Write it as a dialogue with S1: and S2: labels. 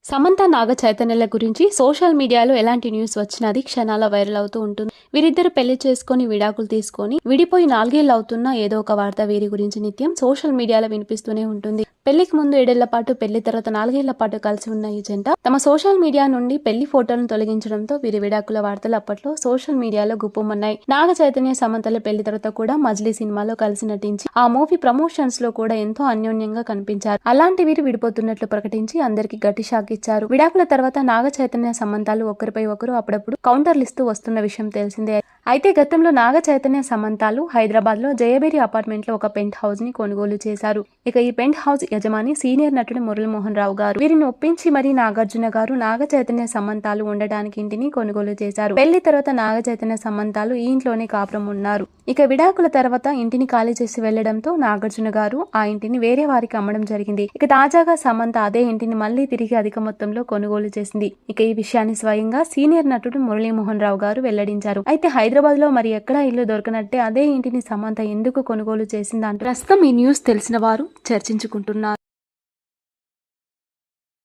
S1: సమంత నాగ చైతన్యల గురించి సోషల్ మీడియాలో ఎలాంటి న్యూస్ వచ్చినా అది క్షణాల వైరల్ అవుతూ ఉంటుంది. వీరిద్దరు పెళ్లి చేసుకుని విడాకులు తీసుకొని విడిపోయి 4 ఏళ్లు అవుతున్నా ఏదో ఒక వార్త వీరి గురించి నిత్యం సోషల్ మీడియాలో వినిపిస్తూనే ఉంటుంది. పెళ్లికి ముందు 7 ఏళ్ల పాటు, పెళ్లి తర్వాత 4 ఏళ్ల పాటు కలిసి ఉన్న ఈ జంట తమ సోషల్ మీడియా నుండి పెళ్లి ఫోటోలను తొలగించడంతో వీరి విడాకుల వార్తలు అప్పట్లో సోషల్ మీడియాలో గుప్పమన్నాయి. నాగ చైతన్య సమంతల పెళ్లి తర్వాత కూడా మజిలీ సినిమాలో కలిసి నటించి ఆ మూవీ ప్రమోషన్స్ లో కూడా ఎంతో అన్యోన్యంగా కనిపించారు. అలాంటి వీరు విడిపోతున్నట్లు ప్రకటించి అందరికి గట్టి షాక్ ఇచ్చారు. విడాకుల తర్వాత నాగ చైతన్య సమంతాలు ఒకరిపై ఒకరు అప్పుడప్పుడు కౌంటర్లు ఇస్తూ వస్తున్న విషయం తెలిసిందే. అయితే గతంలో నాగ చైతన్య సమంతాలు హైదరాబాద్ లో జయబేరి అపార్ట్మెంట్ లో ఒక పెంట్ హౌస్ ని కొనుగోలు చేశారు. ఇక ఈ పెంట్ హౌస్ యజమాని సీనియర్ నటుడు మురళీమోహన్ రావు గారు. వీరిని ఒప్పించి మరీ నాగార్జున గారు నాగ చైతన్య సమంతాలు ఉండడానికి ఇంటిని కొనుగోలు చేశారు. పెళ్లి తర్వాత నాగ చైతన్య సమంతాలు ఈ ఇంట్లోనే కాపురం ఉన్నారు. ఇక విడాకుల తర్వాత ఇంటిని ఖాళీ చేసి వెళ్లడంతో నాగార్జున గారు ఆ ఇంటిని వేరే వారికి అమ్మడం జరిగింది. ఇక తాజాగా సమంత అదే ఇంటిని మళ్లీ తిరిగి అధిక మొత్తంలో కొనుగోలు చేసింది. ఇక ఈ విషయాన్ని స్వయంగా సీనియర్ నటుడు మురళీమోహన్ రావు గారు వెల్లడించారు. అయితే హైదరాబాద్ లో మరి ఎక్కడా ఇల్లు దొరకనట్టే అదే ఇంటిని సమంత ఎందుకు కొనుగోలు చేసిందంటూ ప్రస్తుతం ఈ న్యూస్ తెలిసిన వారు చర్చించుకుంటున్నారు.